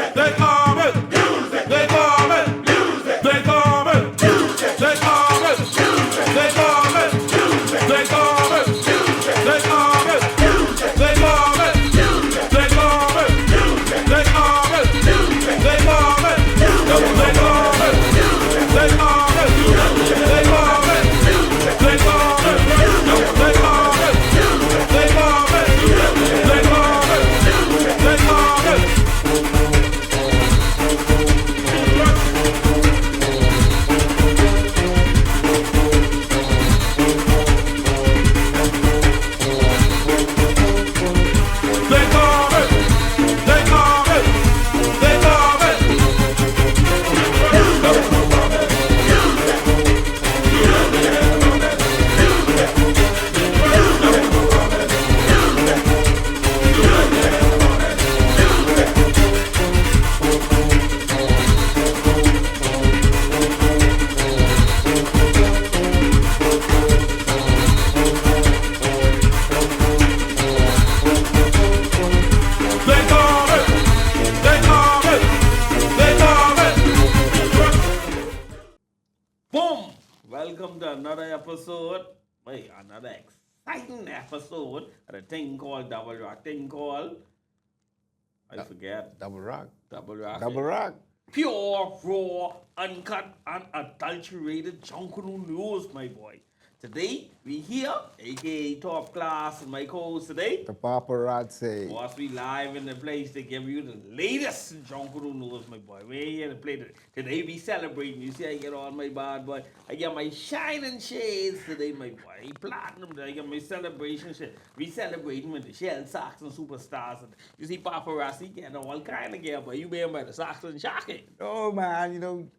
They call it. They call it. They call it. They call it. They call it. They call it. They call it. They call it. They call it. They call it. They call it. They call it. They call it. They call it. They call it. They call it. They call it. They call it. They call it. Welcome to another episode, another exciting episode of a thing called Double Rock, I forget. Double Rock. Double Rock. Double Rock. Pure, raw, uncut, unadulterated Junkanoo news, my boy. Today, we here, aka Top Class, and my co-host today. The paparazzi. Boss, we live in the place to give you the latest Junkanoo news, my boy. We're here to play today. We celebrating. You see, I get all my bad boy. I get my shining shades today, my boy. Platinum. I get my celebration shit. We celebrating with the Shell Saxons superstars. And you see, paparazzi getting all kind of gear, but you being by the Saxons shocking. Oh man,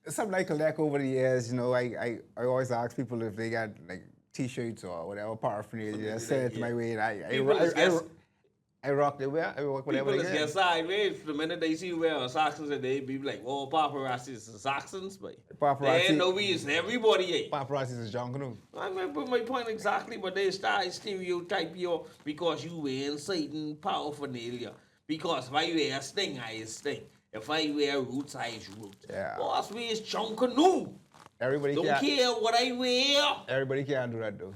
something I collect over the years. I always ask people if they got like T-shirts or whatever paraphernalia. Send it my way, and I rock the wear. I rock whatever people they get. People sideways the minute they see you wearing Saxons, and they be like, "Oh, paparazzi is the Saxons," but paparazzi. They know we is everybody. Paparazzi is Junkanoo. I remember my point exactly, but they start stereotype you because you wearing certain paraphernalia. Because if I wear Sting, I is Sting. If I wear Roots, I is Roots. Yeah. Boss, we is Junkanoo. Everybody don't care what I wear. Everybody can't do that though.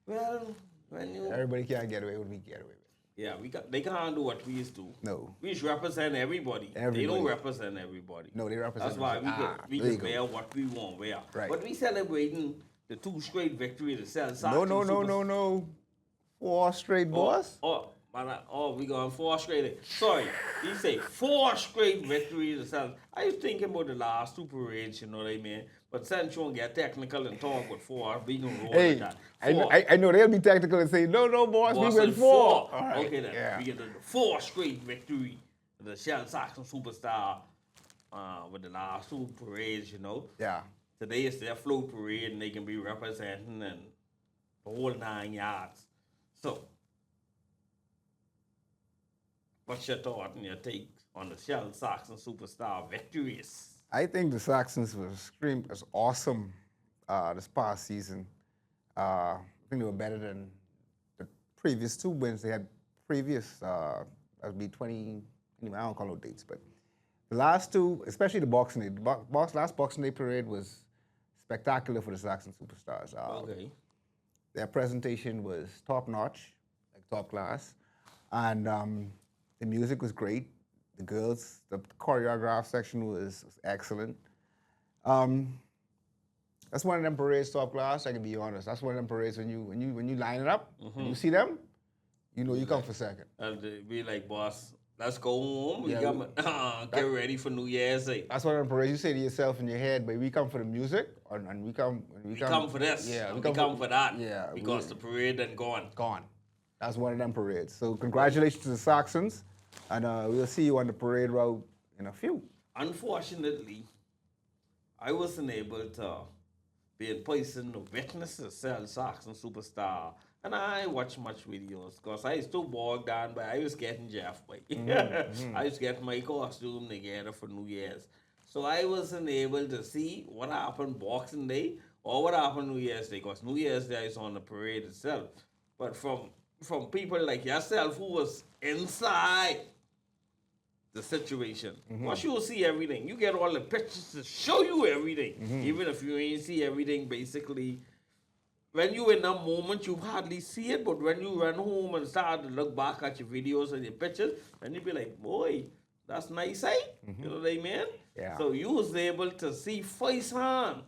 Well, when you everybody can't get away with what we get away with. Yeah, they can't do what we used to. No. We should represent everybody. They don't represent everybody. No, they represent. That's why we can wear what we want wear. Right. But we celebrating the 2 straight victories to sell Saxons. No. 4 straight, boss. We going 4 straight. Sorry, he say 4 straight victories. I was thinking about the last 2 parades, you know what I mean? But since you won't get technical and talk with 4, we can roll with that. I know they'll be technical and say, no, boss, we went 4. All right. Okay, then. Yeah. We get the 4 straight victory. The Shell Saxon superstar with the last 2 parades, Yeah. Today is their float parade, and they can be representing and the whole 9 yards. So, what's your thought and your take on the Shell Saxon superstar victories? I think the Saxons was awesome this past season. I think they were better than the previous 2 wins they had previous. That would be 20. Anyway, I don't call no dates, but the last 2, especially the Boxing Day, last Boxing Day parade was spectacular for the Saxon superstars. Okay. Their presentation was top notch, like top class, and the music was great. The girls, the choreographed section was excellent. That's one of them parades, top class. I can be honest. That's one of them parades when you line it up, and you see them, you come for second. And they be like, boss, let's go home. Get ready for New Year's Eve. That's one of them parades. You say to yourself in your head, but we come for the music, and we come for this. Yeah, we come for that. Yeah, because the parade then gone. That's one of them parades. So congratulations to the Saxons. And we'll see you on the parade route in a few. Unfortunately, I wasn't able to be in person to witness the Shell Saxon superstar. And I watch much videos because I was too bogged down, but I was getting Jeff. I was getting my costume together for New Year's. So I wasn't able to see what happened Boxing Day or what happened New Year's Day, because New Year's Day is on the parade itself. But from people like yourself who was inside the situation. Once you see everything, you get all the pictures to show you everything. Even if you ain't see everything, basically, when you in that moment, you hardly see it. But when you run home and start to look back at your videos and your pictures, then you be like, boy, that's nice, eh? You know what I mean? Yeah. So you was able to see firsthand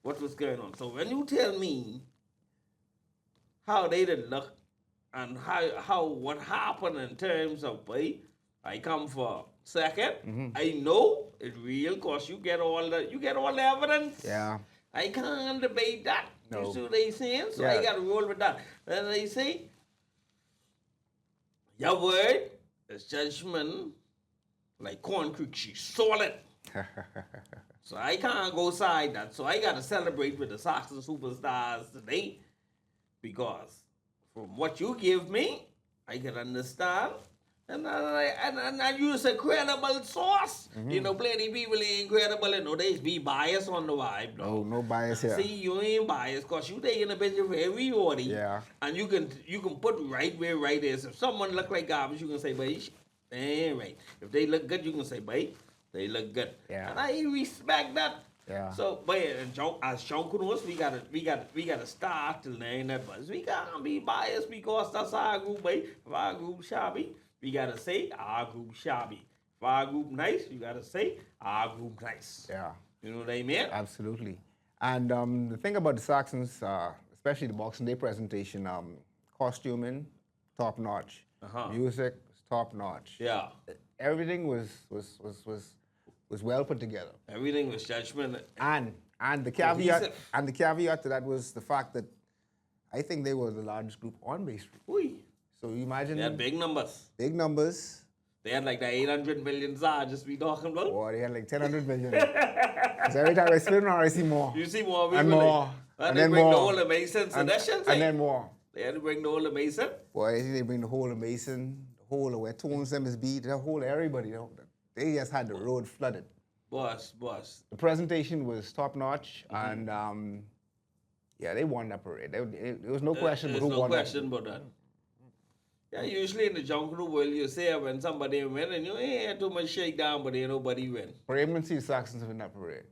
what was going on. So when you tell me how they did look and how what happened in terms of boy, I come for second. I know it's real because you get all the evidence. Yeah. I can't debate that. No. You see what they saying? So I Yeah. gotta roll with that. Then they say, your word is judgment like concrete, she's solid. So I can't go side that. So I gotta celebrate with the Saxon superstars today. Because from what you give me, I can understand. And I use a credible source. You know, plenty people ain't credible and no, they be biased on the vibe. No, no bias here. See, you ain't biased because you taking a picture of everybody. Yeah. And you can put right where right is. If someone look like garbage, you can say, "Boy, they ain't right." If they look good, you can say, "Boy, they look good." Yeah. And I respect that. Yeah. So, but as Junkanoo, we gotta start to learn that. But we can't be biased because that's our group, boy. If our group shabby, we gotta say our group shabby. If our group nice, you gotta say our group nice. Yeah. You know what I mean? Absolutely. And the thing about the Saxons, especially the Boxing Day presentation, costuming, top notch. Music, top notch. Yeah. Everything was well put together. Everything was judgment. And the caveat to that was the fact that I think they were the largest group on Bay Street. Ooh. So you imagine They had big numbers. big numbers. They had like the 800 million just we talking about. Or they had like 10 million. Because every time I spin around, I see more. You see more. And more. And then bring more. the whole of Mason sessions. And then more. They had to bring the whole of Mason. Boy, I think they bring the whole of Mason, the whole of where Tones them is beat, the whole of everybody. You know, they just had the road flooded. Boss. The presentation was top notch, and yeah, they won that parade. There was no question There's who no won question about that. Yeah, usually in the Junkanoo world, you say when somebody win and you ain't too much shakedown, but ain't nobody win. But I didn't see the Saxons win that parade.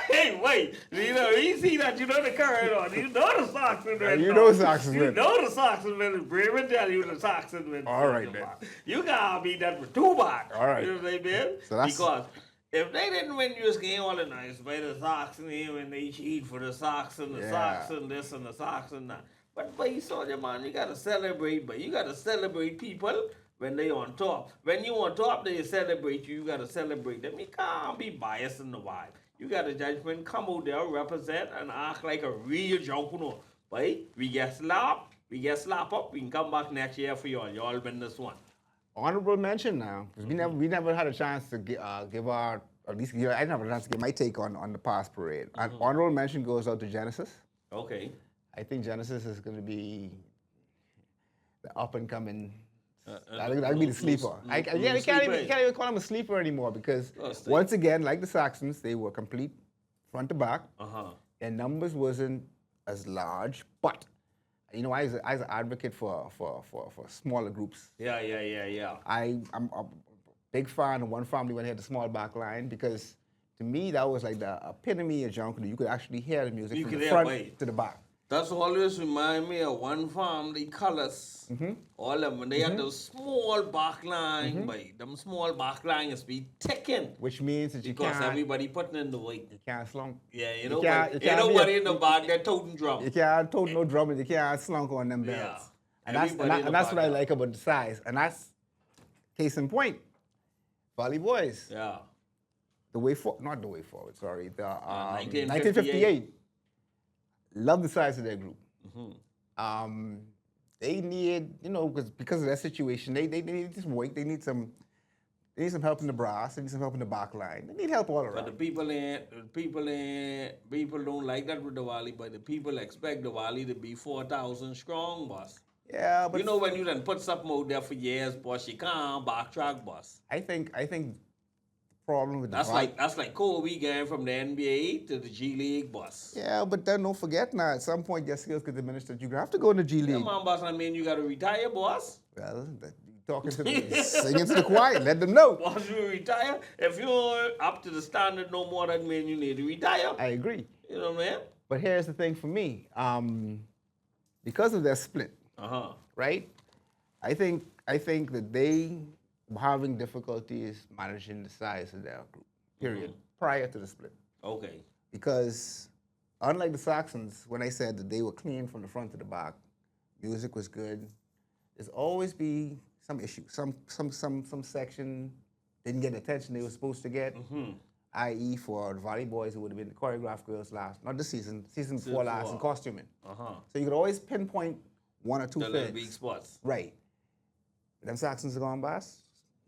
Hey, wait. You see that, you know the current on. You know the Saxons win. You know the Saxons You win. know the Saxons win. Bremen tell you the Saxons win. All right, then. You gotta beat that with 2 back. All right. You know what I mean? So that's- Because if they didn't win, you just getting all the nice by the Saxon here when they cheat for the Saxon, the Yeah. Saxon this and the Saxon that. But by soldier man, you gotta celebrate, but you gotta celebrate people when they on top. When you on top, they celebrate you. You gotta celebrate them. You can't be biased in the vibe. You gotta judgment, come out there, represent, and act like a real Junkanoo. But we get slap up. We can come back next year for y'all. Y'all win this one. Honorable mention now, because we never had a chance to give our, at least I never had a chance to give my take on the past parade. And honorable mention goes out to Genesis. Okay. I think Genesis is going to be the up and coming. That'll be the sleeper. I can't even call him a sleeper anymore because once again, like the Saxons, they were complete front to back. Their numbers wasn't as large, but you know, I was an advocate for smaller groups. Yeah. I'm a big fan of one family when they had the small back line because to me that was like the epitome of Junkanoo. You could actually hear the music from the front to the back. That's always remind me of one family, colors. All of them, when they had those small back line, but them small back line is be ticking. Which means that you because can't. everybody putting in the weight. You can't slunk. Yeah, you can't ain't nobody in the back that toting drum. You can't tote no drum and you can't slunk on them belts. And that's what I like about the size. And that's case in point. Valley Boys. Yeah. Not the way forward, sorry. The 1958. Love the size of their group. They need, you know, because of that situation, they need some weight. They need some help in the brass. They need some help in the back line. They need help all around. But the people don't like that with the Wally, but the people expect the Wally to be 4,000 strong, boss. Yeah, but you know when you done put something out there for years, boss, you can't backtrack, boss. I think problem with that's like Kobe going from the NBA to the G League, boss. Yeah, but then don't forget now, at some point your skills could diminish that you have to go in the G League. Come on, boss. I mean, you got to retire, boss. Well, talking to them, singing to the choir, let them know. Once you retire, if you're up to the standard no more, that means you need to retire. I agree. You know what I mean? But here's the thing for me. Because of their split, right? I think that they were having difficulties managing the size of their group, period, prior to the split. Okay. Because unlike the Saxons, when I said that they were clean from the front to the back, music was good, there's always be some issue. Some section didn't get the attention they were supposed to get. I.e. for the Valley Boys, it would have been the choreographed girls last, not this season, season before last in costuming. So you could always pinpoint one or two The little things. weak spots. Right. But them Saxons are gone, boss.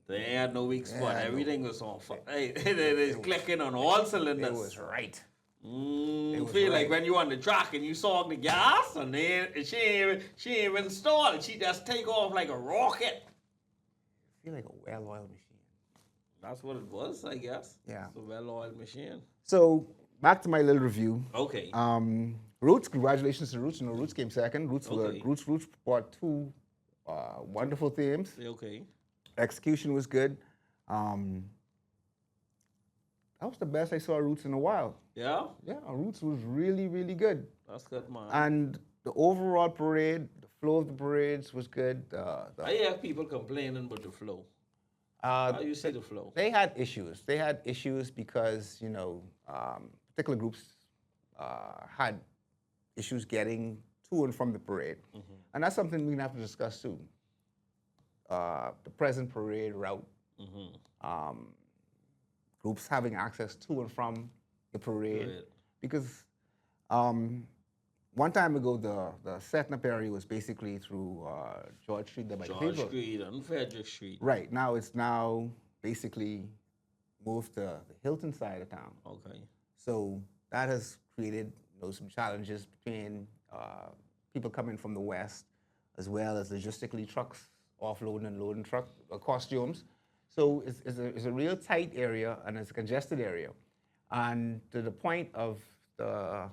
They ain't had no weak spot. Yeah, Everything was on fire. They clicking on all cylinders. It was right. You feel like when you on the track and you saw the gas and then she ain't even stalled. She just take off like a rocket. I feel like a well-oiled machine. That's what it was, I guess. Yeah. It's a well-oiled machine. So back to my little review. Okay. Roots, congratulations to Roots. You know, Roots came second. Roots Okay. Roots brought two wonderful themes. Okay. Execution was good. That was the best I saw Roots in a while. Yeah? Yeah, Roots was really, really good. That's good, man. And the overall parade, the flow of the parades was good. I hear people complaining about the flow. How you see the flow? They had issues. They had issues because, you know, particular groups had issues getting to and from the parade. And that's something we're going to have to discuss too. The present parade route, groups having access to and from the parade. Right. Because one time ago, the setting up area was basically through George Street there by the George people. Street and Frederick Street. Right, now it's basically moved to the Hilton side of town. Okay. So that has created some challenges between people coming from the west, as well as logistically trucks offloading and loading costumes. So it's a real tight area and it's a congested area. And to the point of the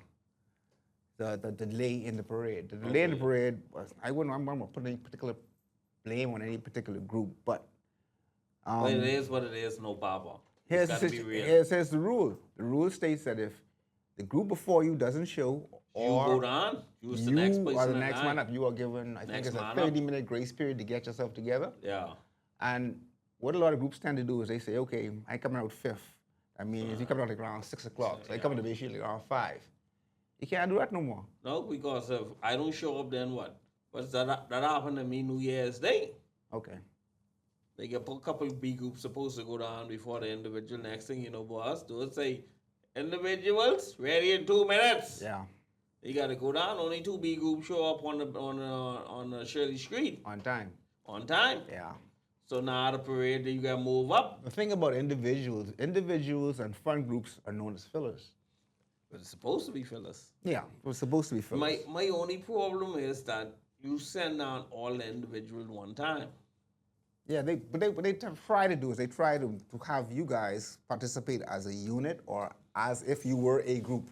delay in the parade. The delay in the parade was, I'm not putting any particular blame on any particular group, but it is what it is, no baba. here's the rule. The rule states that if the group before you doesn't show, or you go down, you the next person are the in next line. one up, you are given, I think it's a 30-minute grace period to get yourself together. Yeah. And what a lot of groups tend to do is they say, okay, I'm coming out 5th. That means you coming out like around 6 o'clock. So I coming to Bay like around 5. You can't do that no more. No, because if I don't show up, then what? What's that happened to me New Year's Day? Okay. They get a couple of B groups supposed to go down before the individual. Next thing you know, boss, do it say, individuals, ready in 2 minutes. Yeah. You got to go down. Only 2 B groups show up on Shirley Street. On time. On time. Yeah. So now the parade, you got to move up. The thing about individuals and fun groups are known as fillers. But it's supposed to be fillers. Yeah, it's supposed to be fillers. My only problem is that you send down all the individuals one time. Yeah, what they try to do is they try to have you guys participate as a unit or as if you were a group.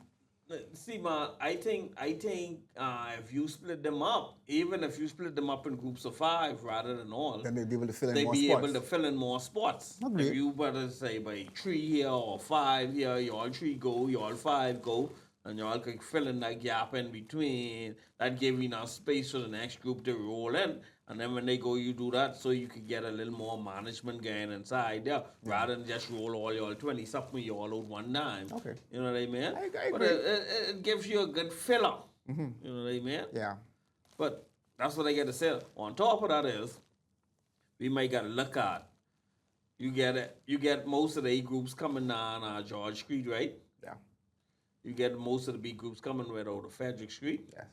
See, man, I think if you split them up, even if you split them up in groups of 5 rather than all, Then they'd be able to fill in they'd more be spots. able to fill in more spots. Agreed. If you better say by 3 here or 5 here, you all 3 go, you all 5 go, and you all can fill in that gap in between. That give you enough space for the next group to roll in. And then when they go, you do that so you can get a little more management going inside there, rather than just roll all your 20-something you all out one time. Okay. You know what I mean? I But agree. it gives you a good filler. You know what I mean? Yeah. But that's what I got to say. On top of that is, we might got to look at, you get most of the A groups coming down George Street, right? Yeah. You get most of the B groups coming right over Frederick Street. Yes.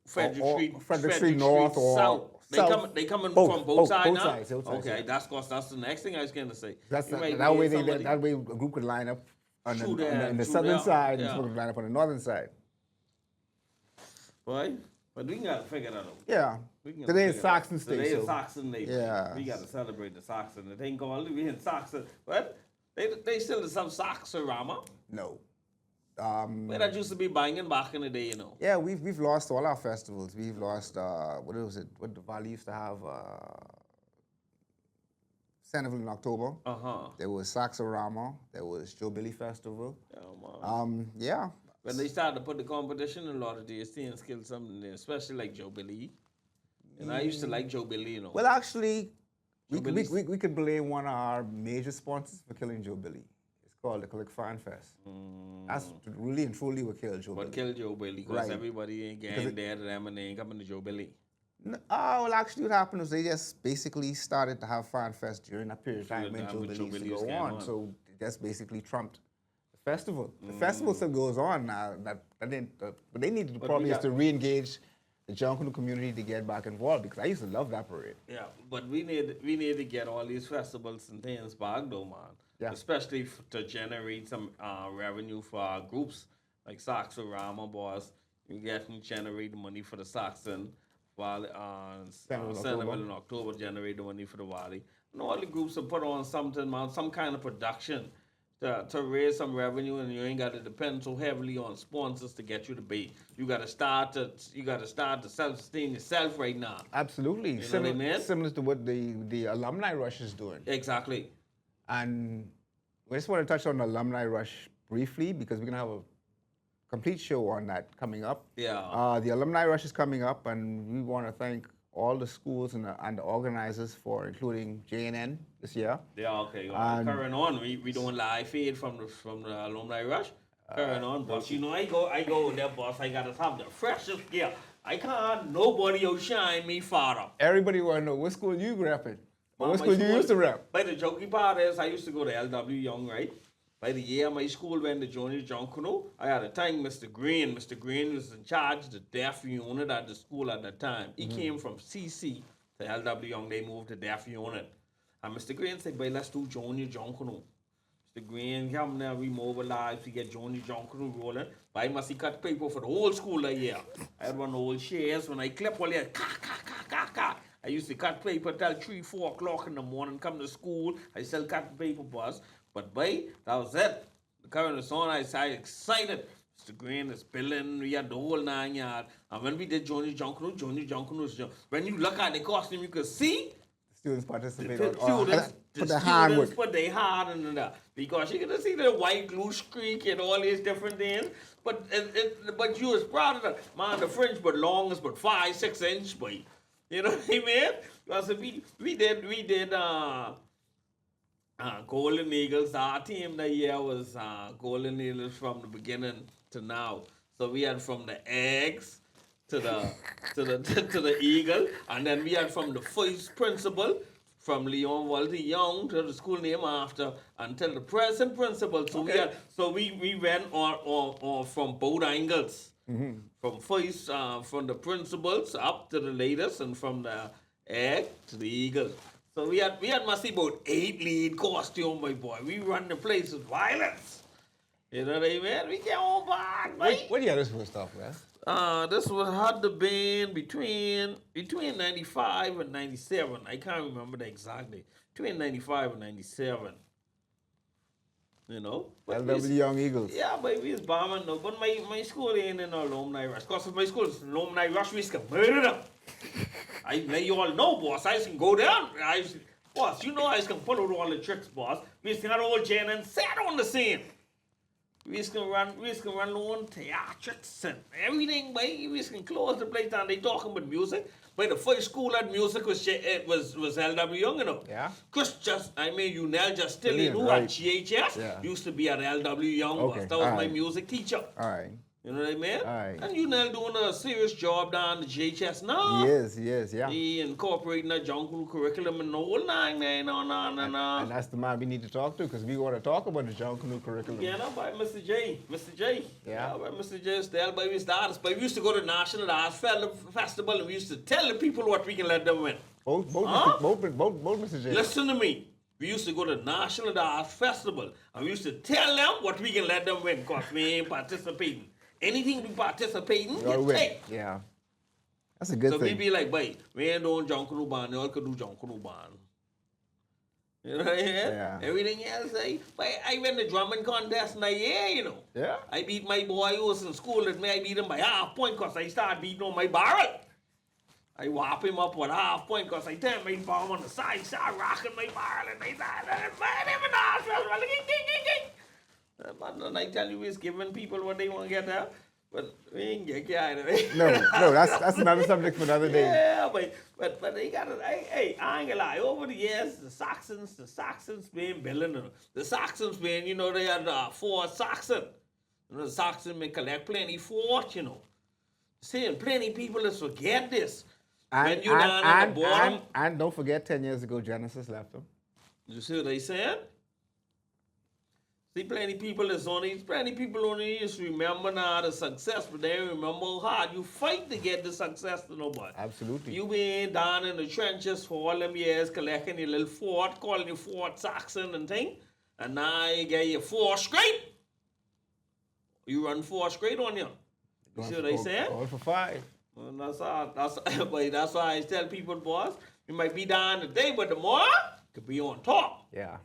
Frederick Street North or South. They coming Both, from both sides both now? sides, both sides, Okay, yeah. that's the next thing I was going to say. That You might way get somebody- that way a group could line up on True the that, southern true, side yeah. and some could line up on the northern side. Right? But we got to figure that out. Yeah. We can Today is figure that out. Saxon Day. Today is so- Saxon Day. Yeah. We got to celebrate the Saxon. The thing called we in Saxon. But they still do some Saxorama. No. Where that used to be banging back in the day, you know. Yeah, we've lost all our festivals. We've lost what was it? What the Valley used to have? Centerville in October. There was Saxorama. There was Joe Billy Festival. Yeah, man. Yeah. When they started to put the competition, a lot of the STN skills, something there, especially like Joe Billy. And I used to like Joe Billy, you know. Well, actually, we could blame one of our major sponsors for killing Joe Billy. It's called the Click Fan Fest. That's really and truly what killed Joe Billy. What killed Joe Billy? Because everybody ain't gang there to them and they ain't coming to Joe Billy. Well, actually, what happened was they just basically started to have Fan Fest during that period of time when Joe Billy used to go on. So that's basically trumped the festival. The festival still goes on now. But they needed to probably just to re-engage the Junkanoo community to get back involved because I used to love that parade. Yeah, but we need to get all these festivals and things back though, man. Yeah. Especially to generate some revenue for our groups like Saxorama, boss. You get to generate the money for the Saxon. While Centerville in October generate the money for the Valley. And all the groups will put on something, man, some kind of production to raise some revenue, and you ain't got to depend so heavily on sponsors to get you to pay. You got to start to self-sustain yourself right now. Absolutely. You know what I mean? Similar to what the Alumni Rush is doing. Exactly. And we just want to touch on the Alumni Rush briefly because we're going to have a complete show on that coming up. Yeah. The Alumni Rush is coming up, and we want to thank all the schools and the organizers for including JNN this year. Yeah, okay. Carrying on. We doing live feed from the Alumni Rush. Carrying on, boss. You know, I go there, boss. I gotta have the freshest gear. I can't nobody outshine me farther. Everybody want to know what school you repping. What school you used to rep? But the jokey part is I used to go to LW Young, right? By the year my school went to junior Junkanoo, I had to thank Mr. Green. Mr. Green was in charge of the deaf unit at the school at that time. He came from CC to LW Young. They moved to deaf unit. And Mr. Green said, "Boy, let's do junior Junkanoo." Mr. Green come there, we mobilize, we get junior Junkanoo rolling. But I must cut paper for the whole school that year. I had one of the old shares when I clip all that, ka. I used to cut paper till 3, 4 o'clock in the morning, come to school. I still cut paper, boss. But boy, that was it. The current is on, I was excited. Mr. Green is billing, we had the whole 9 yards. And when we did Junior Junkanoo is when you look at the costume, you could see Students participate. the students put their hand in there. Because you can see the white glue streak and all these different things. But you was proud of that. Man, the fringe but long is but 5, 6 inch, boy. You know what I mean? Because we did Golden Eagles. Our team that year was Golden Eagles from the beginning to now. So we had from the eggs to the eagle, and then we had from the first principal, from Leon Walter Young to the school name after until the present principal. So we went on from both angles. From first from the principals up to the latest, and from the egg to the eagle. So we had must see about 8 lead costume, my boy. We run the place with violence. You know what I mean? We get on bad, right? What year this was stuff, man? This was had to been between 95 and 97. I can't remember the exactly. Between 95 and 97. You know? LW Young Eagles. Yeah, but we was bombing though. But my school ain't in Alumni Rush. Because if my school is Alumni Rush, we can murder them. I let you all know, boss. I can go down. Boss, you know I can pull out all the tricks, boss. We can have all Jen and sat on the scene. We can run on theatrics and everything, boy. We can close the place down. They talking about music. But the first school that music was LW Young, you know. Yeah. Cause Unel just still in who at GHS used to be at LW Young. Okay. That was my music teacher. All right. You know what I mean? All right. And Unel doing a serious job down the GHS now. Yes, yeah. He incorporating the Junkanoo curriculum and the whole nine. And that's the man we need to talk to because we want to talk about the Junkanoo curriculum. Yeah, no, by Mr. J. Yeah. By Mr. J. Still by his artists. But we used to go to National Arts Festival and we used to tell the people what we can let them win. Both Mr. J. Listen to me. We used to go to National Arts Festival and we used to tell them what we can let them win because we ain't participating. Anything we participating, you take. Yeah. That's a good thing. So we be like, boy, we ain't doing Junkanoo band, y'all could do Junkanoo band. You know what I mean? Yeah. Everything else, I win the drumming contest in a year, you know. Yeah. I beat my boy who was in school with me. I beat him by half point because I started beating on my barrel. I whop him up with half point because I turned my bomb on the side, started rocking my barrel, and I started, but I tell you, he's giving people what they want to get there. But we ain't get out of it. No, that's another subject for another day. Yeah, but they got it. Hey, I ain't gonna lie. Over the years, the Saxons been building. The Saxons been, you know, they had Fort Saxon. You know, the Saxons been collect plenty fort, you know. Seeing plenty people is forget this. When you down at the bottom. And don't forget, 10 years ago, Genesis left them. You see what they said? See, plenty people only just remember now the success, but they remember how hard you fight to get the success to nobody. Absolutely. You been down in the trenches for all them years, collecting your little fort, calling your Fort Saxon and thing, and now you get your 4 straight. You run 4 straight on you. You see what they saying? All for 5. Well, that's why I tell people, boss, you might be down today, but tomorrow could be on top. Yeah.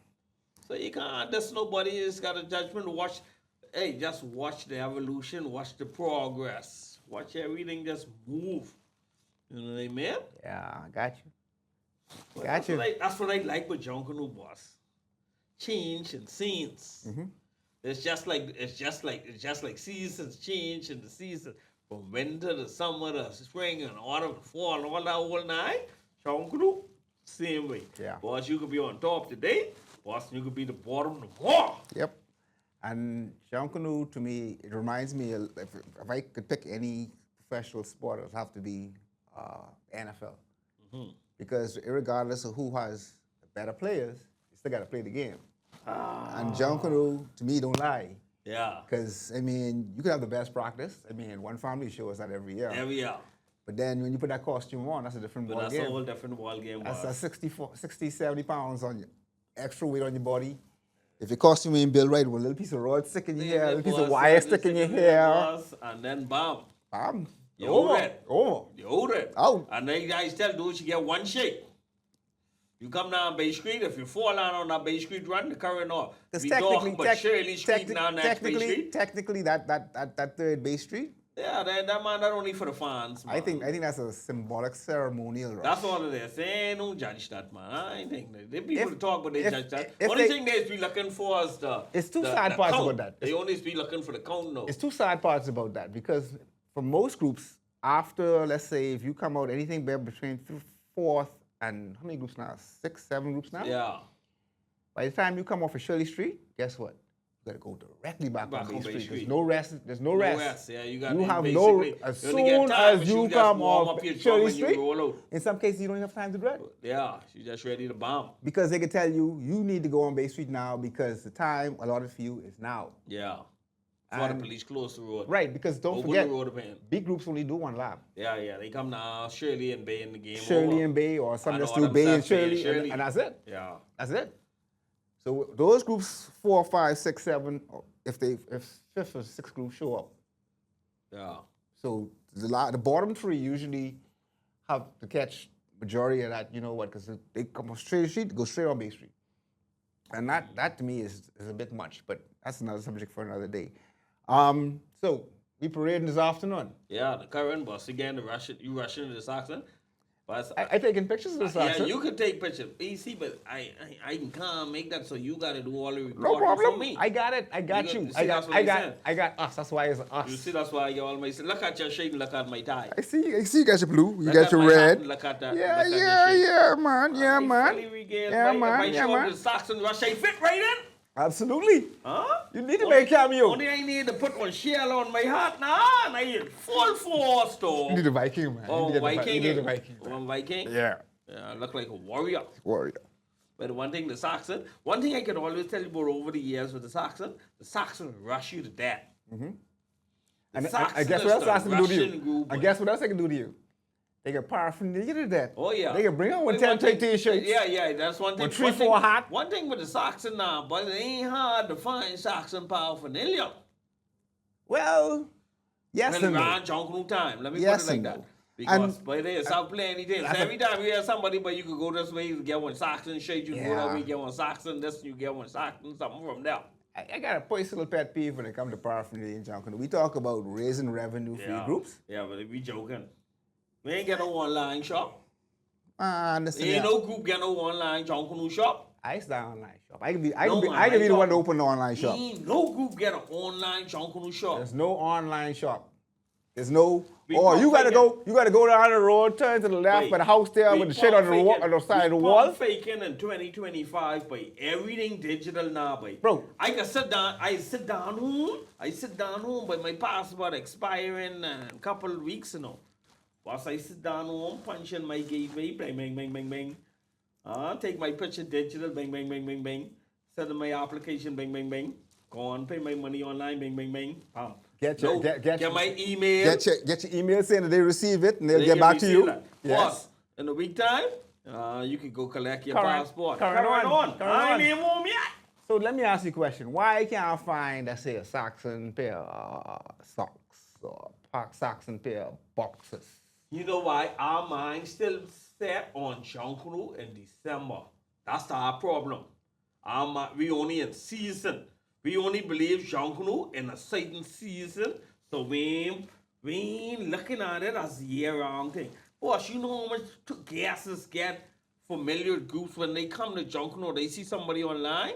So you can't, there's nobody who's got a judgment. Just watch the evolution, watch the progress, watch everything just move. You know what I mean? Yeah, I got you. Well, Got you. That's what I like with Junkanoo, boss. Change and scenes. Mm-hmm. It's just like seasons change in the season from winter to summer to spring and autumn to fall and all that whole night. Junkanoo, same way. Yeah. Boss, you could be on top today. Boss, you could be the bottom tomorrow. Yep. And Junkanoo, to me, it reminds me, if I could pick any professional sport, it would have to be NFL. Mm-hmm. Because regardless of who has better players, you still got to play the game. And Junkanoo, to me, don't lie. Yeah. Because, I mean, you could have the best practice. I mean, one family shows that every year. Every year. But then when you put that costume on, that's a different ball That's game. a whole different ball game. That's 60, 70 pounds on you. Extra weight on your body. If your costume ain't built right, with a little piece of rod stick in your hair, a little piece of wire stick in your hair. And then bam. Bam. You over. You over it. Out. And then you guys tell dudes you get one shake. You come down Bay Street, if you fall out on that Bay Street run, the current off. Because Shirley Street down that Bay Street. Technically, that third Bay Street. Yeah, that man, that only for the fans, man. I think that's a symbolic ceremonial rush. That's all it is. They don't judge that, man. I ain't think that. The people talk, but they judge that. Only thing they be looking for is the. It's two sad parts count. about that. They only be looking for the count, no. It's two sad parts about that because for most groups, after let's say if you come out anything between 4th and how many groups now? 6, 7 groups now. Yeah. By the time you come off of Shirley Street, guess what? You gotta go directly back on Bay Street. Street. There's no rest. No rest. Yeah, you got. You have no. As soon as you come off Shirley Street, in some cases you don't even have time to dread. Yeah, you just ready to bomb. Because they can tell you need to go on Bay Street now because the time allotted for you is now. Yeah. Before the police close the road. Right, because don't Open forget, the road again. big groups only do 1 lap. Yeah, they come now, Shirley and Bay in the game. Shirley and Bay, or some just do Bay and Shirley, and that's it. Yeah. That's it. So those groups 4, 5, 6, 7, if 5th or 6th group show up. Yeah. So the bottom 3 usually have to catch majority of that, you know what, because they come on Shirley Street, go straight on Bay Street. And that to me is a bit much, but that's another subject for another day. So we parading this afternoon. Yeah, the current boss again. You rushing to the Saxon. But I taking pictures of the Saxon. Yeah, you can take pictures. You see, but I can't make that, so you got to do all the recording No problem. for me. I got it. I got you. I got us. That's why it's us. You see, that's why I get all my. Look at your shade and look at my tie. I see you got your blue. You Look got at your my red. hat, look at that. Yeah, look at your shade. yeah, man. Yeah, man. Yeah, man. If I show up the Saxon Rush, I fit right in. Absolutely. Huh? You need to make a cameo. Only I need to put one shell on my hat now, and I in full force, though. You need a Viking, man. Oh, Viking. You need a Viking. One Viking? Yeah. Yeah, I look like a warrior. Warrior. But one thing I can always tell you about over the years with the Saxon rush you to death. Mm-hmm. And I guess what else I can do to you? I guess what else I can do to you? They can paraphernalia to that. Oh, yeah. They can bring out 10 t-shirts. Yeah, that's one thing. 3, 4 hot. One thing with the Saxon now, but it ain't hard to find Saxon paraphernalia. Well, yes and no. Around Junkanoo time. Let me Yes put it like and that. no. Because but they stop playing anything. So every time you hear somebody, but you could go this way, you get one Saxon shade, you go that way, you get one Saxon, this you get one Saxon, something from there. I got a personal pet peeve when it comes to paraphernalia in Junkanoo. We talk about raising revenue for your groups. Yeah, but we joking. We ain't get no online shop. Listen, Ain't no group get no online Junkanoo shop. I start online shop. I can be the one to open the online shop. Ain't no group get an online Junkanoo shop. There's no online shop. There's no. We You gotta go down the road, turn to the left by the house there with the shit on the side of the wall. Faking in 2025, boy. Everything digital now, boy. Bro, I sit down home, but my passport expiring in a couple of weeks, you know. Once I sit down home, punch in my gateway, bang, bang, bang, bang, bang. Take my picture digital, bang, bang, bang, bang, bang. Send my application, bang, bang, bang. Go on, pay my money online, bang, bang, bang. Get my email. Get your email saying that they receive it and they'll get back to you. Yes. In a week time, you can go collect your passport. Current on. I ain't even home yet. So let me ask you a question. Why can't I find, let's say, a Saxon pair of socks or Saxon pair of boxes? You know why? Our mind still set on Junkanoo in December. That's our problem. We only in season. We only believe Junkanoo in a certain season. So we ain't looking at it as a year-round thing. Boss, you know how much guesses get familiar groups when they come to Junkanoo, they see somebody online?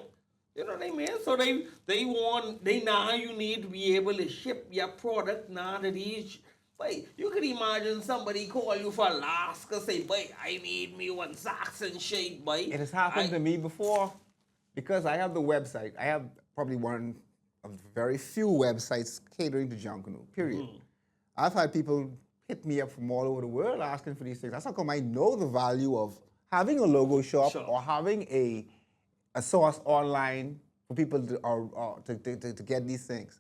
You know what I mean? So they now you need to be able to ship your product now that Boy, you can imagine somebody call you for Alaska, say, boy, I need me one Saxon shade, boy. It has happened to me before because I have the website. I have probably one of very few websites catering to Junkanoo, period. I've had people hit me up from all over the world asking for these things. That's how come I know the value of having a logo shop or having a source online for people to get these things.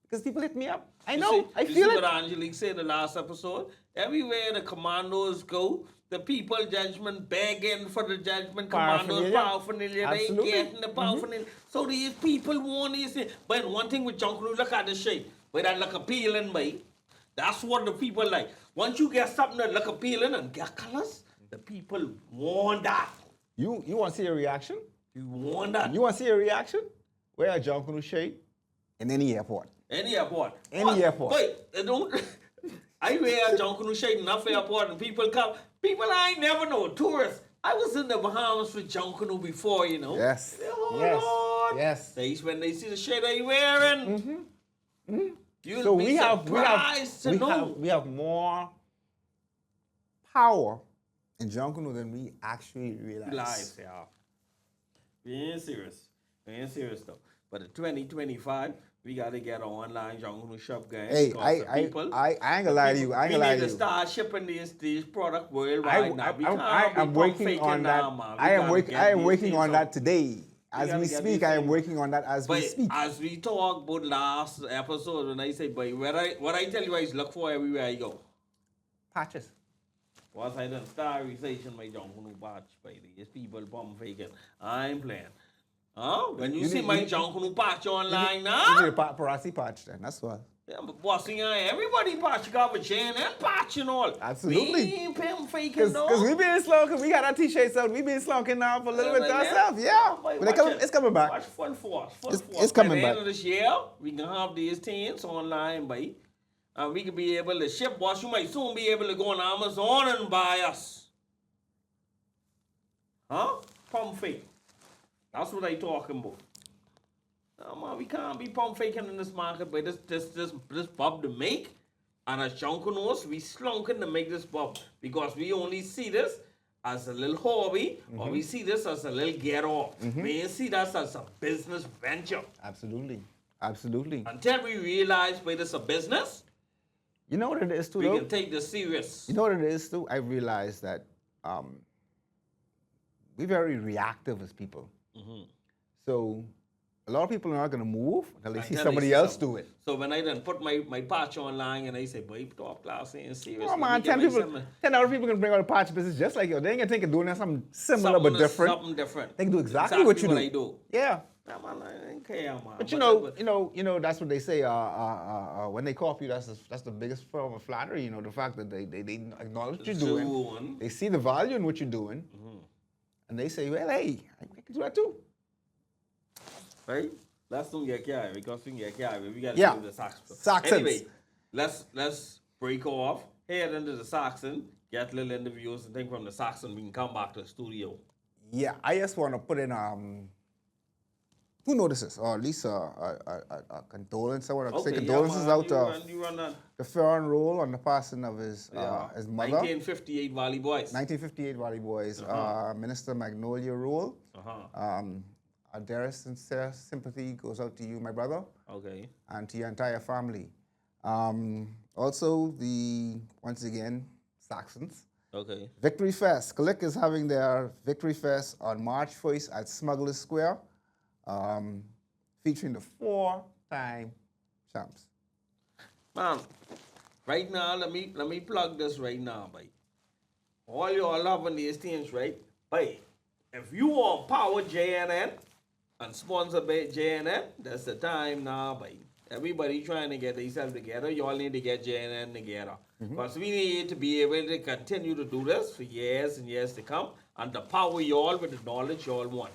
Because people hit me up. I know. I feel it. What Angelique said in the last episode? Everywhere the commandos go, the people judgment begging for the judgment commandos paraphernalia. They getting the paraphernalia. So these people want these things. But one thing with Junkanoo, look at the shape. But that look appealing, mate. That's what the people like. Once you get something that look appealing and get colors, the people want that. You want to see a reaction? You want that. You want to see a reaction? Wear a Junkanoo shade in any airport. Any airport. Airport. Wait, I wear a Junkanoo shade in enough airport and people come. People I ain't never know, tourists. I was in the Bahamas with Junkanoo before, you know. Yes. Lord. Yes. When they see the shade I wearing. You'll So be we have more power in Junkanoo than we actually realize. We ain't serious though. But in 2025, we gotta get an online Junkanoo shop, guys. Hey, I ain't gonna lie to you. We need to start shipping these products worldwide now. I am working on that. I am working on that today. As we speak, I am working on that as we speak. As we talk about last episode, when I say, but what I tell you is look for everywhere I go. Patches. Once I done starvation, my Junkanoo patch, baby. These people bomb faking. I'm playing. When you see my Junkanoo patch online now. You need a paparazzi patch then, that's why. Yeah, but bossing everybody patch, you got a chain and patch and all. Absolutely. We ain't pimp faking though. Because we been slunking, we got our t-shirts out, we been slunking now for a little bit ourselves, yeah. But it's coming back. Watch full force. It's coming back. At the end of this year, we can have these things online, boy. And we can be able to ship, boss. You might soon be able to go on Amazon and buy us. Pump fake. That's what I talking about. No, man, we can't be pump faking in this market, but this bub to make. And as Junkanoos, we slunking to make this bub. Because we only see this as a little hobby, or we see this as a little get-off. We ain't see this as a business venture. Absolutely. Absolutely. Until we realize, but it's a business. You know what it is, too, we can take this serious. You know what it is, too? I realized that we're very reactive as people. So a lot of people are not going to move until they see somebody else do it. So when I then put my patch online and I say, boy, top class ain't serious. Oh man, 10 other people can bring out a patch business just like you. They ain't going to think of doing something similar but different. Something different. They can do exactly what you do. I do. Yeah. Nah, man, I ain't care, man. But that's what they say. When they call you, that's the biggest form of flattery. The fact that they acknowledge what you're doing. They see the value in what you're doing, and they say, well, hey, I can do that too. Right? Let's don't get carried because we get carried. We got to do the Saxons. Anyway, let's break off, head into the Saxon, get little interviews, and then from the Saxon we can come back to the studio. Yeah, I just want to put in who notices, or at least a condolence. I want to say condolences out to the Farron Roll on the passing of his mother. 1958 Valley Boys. 1958 Valley Boys. Minister Magnolia Roll. Our dearest sincere sympathy goes out to you, my brother. Okay. And to your entire family. Also, once again, Saxons. Okay. Victory Fest. Click is having their Victory Fest on March 1st at Smugglers Square, featuring the 4-time champs. Man, right now, let me plug this right now, boy. All y'all loving these things, right? Boy, if you want power JNN and sponsor by JNN, that's the time now, boy. Everybody trying to get themselves together. Y'all need to get JNN together. Because we need to be able to continue to do this for years and years to come and to power y'all with the knowledge y'all want.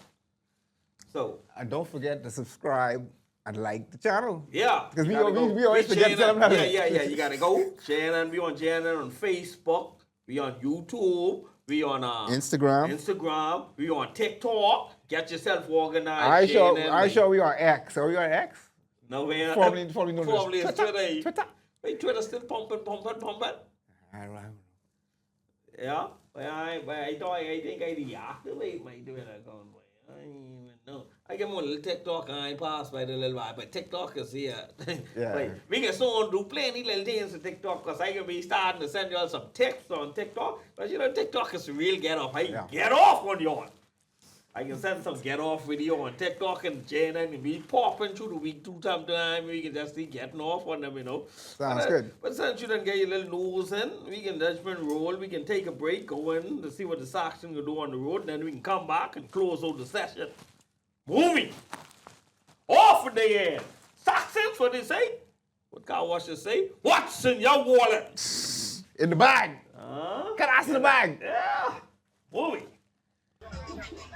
So, and don't forget to subscribe and like the channel. Yeah. Because we always forget to tell them that. Yeah. You got to go. JNN, we on JNN on Facebook. We on YouTube. We on Instagram. We on TikTok. Get yourself organized. I sure we on X. Are we on X? No, man. Formerly it's Twitter. Wait, Twitter still pumping. I don't know. Yeah? But I think I deactivate my Twitter account. I don't even know. I get more little TikTok and I pass by the little while, but TikTok is here. Yeah. We can soon do plenty little things on TikTok because I can be starting to send y'all some texts on TikTok. But TikTok is a real get off. Get off on y'all. I can send some get off video on TikTok and JNN and be popping through the week 2 times a time. We can just be getting off on them, Sounds good. But since you done get your little news in, we can judgment roll. We can take a break, go in to see what the Saxons will do on the road. And then we can come back and close out the session. Moving. Off with the air. Saxons, what they say? What car washers say? What's in your wallet? In the bag. Got ass in the bag. Yeah. Moving.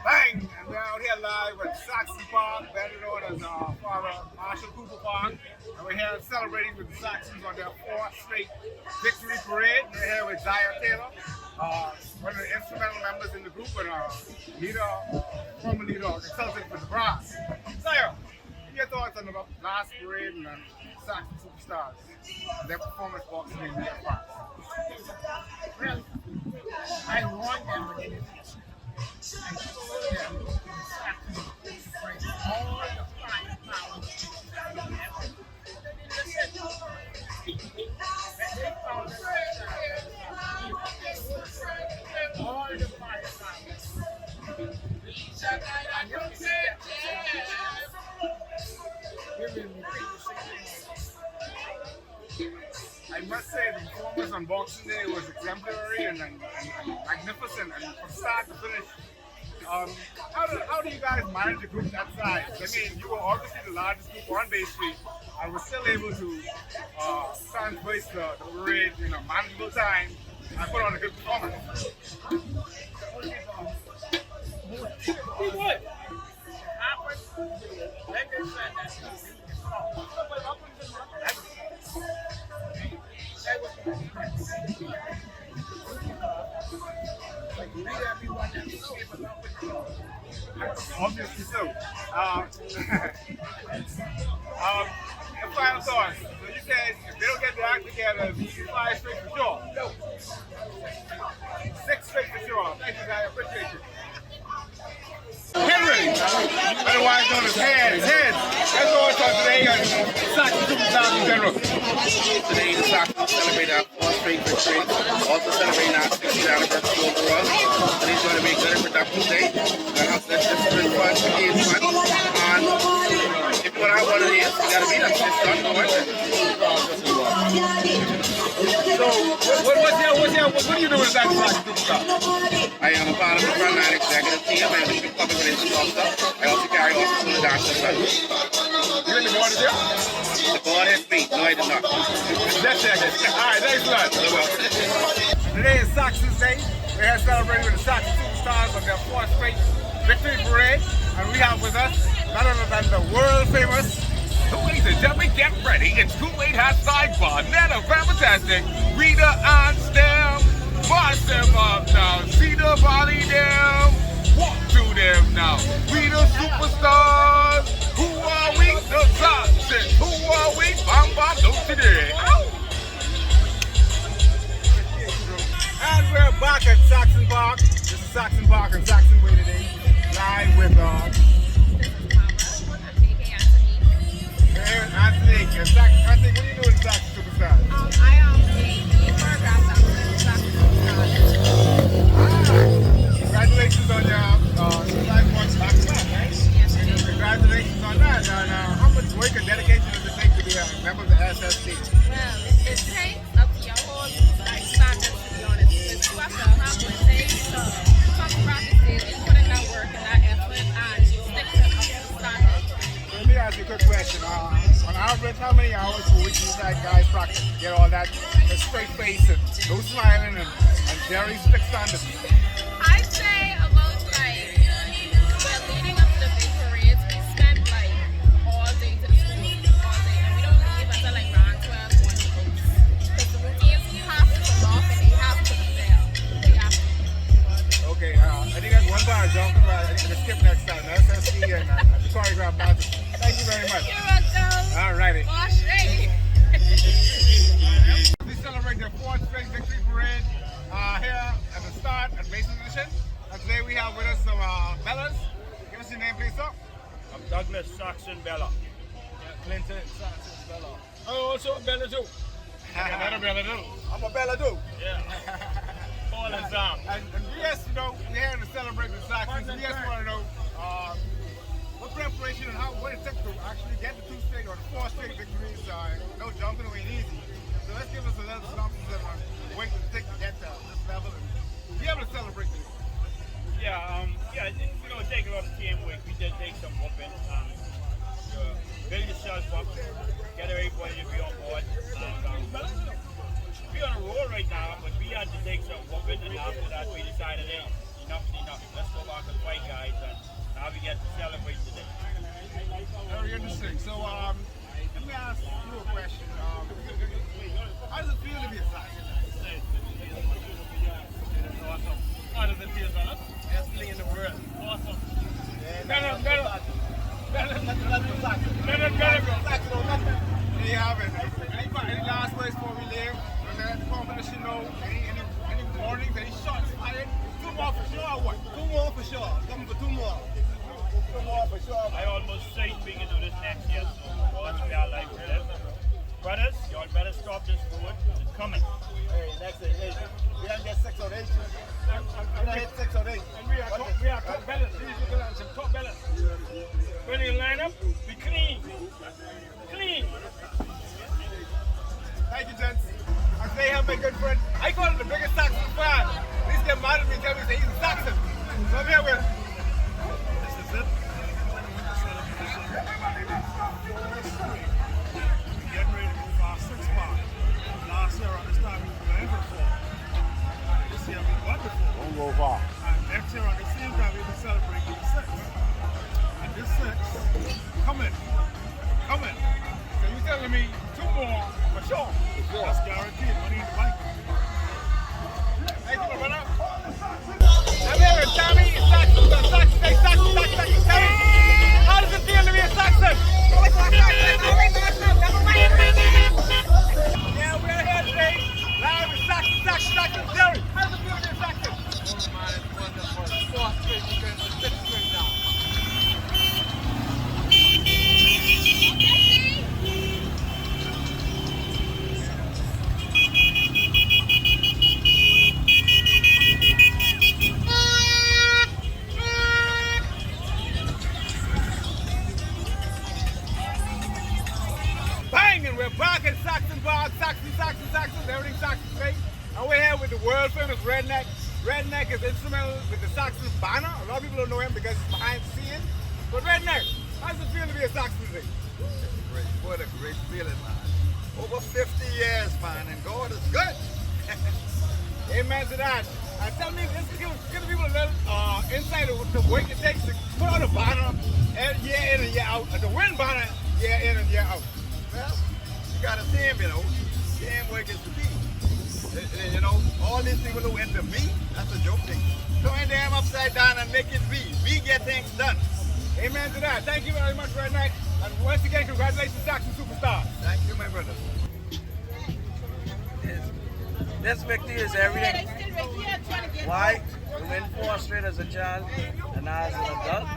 Bang! And we're out here live at Saxon Park, better known as Father Marshall Cooper Park. And we're here celebrating with the Saxons on their 4th straight victory parade. We're here with Zaya Taylor, one of the instrumental members in the group and former leader, consultant for the brass. Zaya, what are your thoughts on the last parade and Saxon Superstars? Their performance box in their parts. Well, I want them to get it. I told them all the firepower all the I must say the performance on Boxing Day was exemplary and magnificent, and from start to finish. How do you guys manage a group that size? I mean, you were obviously the largest group on Bay Street, and were still able to transverse the parade in a manageable time and put on a good performance. Obviously so. The final thoughts. So you said if they don't get the act together, it'll be 5 straight for sure. 6 straight for sure. Thank you guys, I appreciate you. Henry, otherwise known as Heads. That's all I talk today on Saxons Superstars in general. Today, the Saxons celebrate our 4th straight victory, also celebrating our 60th anniversary overall. Today's going to be a good and productive day. Let's just bring fun, gain fun, and if you want to have one of these, you got to meet us. It's done, no wonder. So, what are you doing with that Saxons Superstars? I am a part of the frontline executive team and the public relations officer. I also carry on to the dance as well. You in the board is here? The board has me. No, I did not. Just checking. All right, thanks a lot. You're welcome. Today is Saxons Day. We're here celebrating with the Saxon Superstars on their 4th straight victory parade. And we have with us none other than the world famous. Ladies and gentlemen, get ready. It's Kool-Aid Hot Sidebar. Netta, fantastic. Rita on stem. March them up now. See the body them. Walk to them now. We the superstars. Who are we? The Saxons. Who are we? Bam bam do today. And we're back at Saxon Park. This is Saxon Park and Saxon Way today. Live with Anthony. Anthony, what are you doing in Saxon Superstars? I am a program dancer in Saxons Victory. Congratulations on your live one back to back, right? Yes, I do. Congratulations on that. And how much work and dedication does it take to be a member of the SSC? Well, it takes up to your whole standards, to be honest. Because you have to have what it takes to come practices and put in that work and that effort and stick to up to the standard. Let me ask you a quick question. On average, how many hours per week do you guys practice? Get all that straight face and no smiling and very strict standards. I'd say about well, leading up to the big parades, we spend all day to the school, all day, and we don't leave until around 12, 1 to most. Because the routines have to come off and they have to be there. They have to. Okay, I think that's one bar, Jonathan. I think we'll skip next time. SSC and the choreographed dances. Thank you very much. You're welcome. All righty. Gosh, hey. We celebrate their 4th straight victory parade here at the start at Mason Mission. And today we have with us some Bellas. Give us your name, please, sir. I'm Douglas Saxon Bella. Clinton Saxon Bella. Oh, also a Bella too. Another Bella too. I'm a Bella too. Yeah. All and Sam. And we just, we're here to celebrate the Saxons. We just want to know what preparation and what it took to actually get the 2 straight or the 4 straight victories. No Junkanoo ain't easy. So let's give us a little synopsis of what it take to get to this level and be able to celebrate this. Yeah, take a lot of teamwork. We did take some whooping. Build yourself up, get everybody to be on board. And we're on a roll right now, but we had to take some whooping, and after that we decided, hey, enough is enough. Let's go back and fight, guys, and now we get to celebrate today. Very interesting. So let me ask you a question. How does it feel to be a Saxon? Awesome. How does it feel, fellas? Best thing in the world. Awesome. Better. There you have it. Any last words before we leave? Was there any competition? Any warnings? Any shots fired? 2 more for sure or what? 2 more for sure. Coming for 2 more. 2 more for sure. I almost say we can do this next year, so once we are live to live. Brothers, y'all better stop this road. It's coming. Hey, next day, hey. We don't get 6 or 8. We don't hit 6 or 8. And we are top ballers. These are some top ballers. When you line up, be clean. Clean. Thank you, gents. I today have my good friend. I call him the biggest Saxon fan. Please get mad at me and tell me he's a Saxon. So I'm here with. This is it. Getting ready to move our 6th part. Last year at this time we were ever for. This year we won before. Don't go far. And next year at the same time we'll be celebrating the 6th. And this 6th, coming. So you're telling me 2 more for sure? That's guaranteed. Money in the bank. Thank you, my brother. I'm here with Tommy. Saxon. Tommy, how does it feel to be a Saxon? Yeah, we're here today, live with Saxons Victory. How does it feel to be a Saxon? Oh man, it's wonderful. 4 straight weekends, 6 straight now. We're back at Saxons, everything Saxons, right? And we're here with the world famous redneck Redneck is instrumental with the Saxons banner. A lot of people don't know him because he's behind the scenes. But Redneck, how's it feel to be a Saxon today? Great. What a great feeling, man. Over 50 years, man, and God is good. Amen to that. And tell me, just give people a little insight of the work it takes to put on a banner year in and year out, and to win banner year in and year out. Well, you got a team, you know. Teamwork is the key. You know, all these people who enter me, that's a joke thing. Turn them upside down and make it we. We get things done. Amen to that. Thank you very much, Redneck. And once again, congratulations, Saxon Superstars. Thank you, my brother. This victory is everything. Why? To win 4 straight as a child and now as an adult,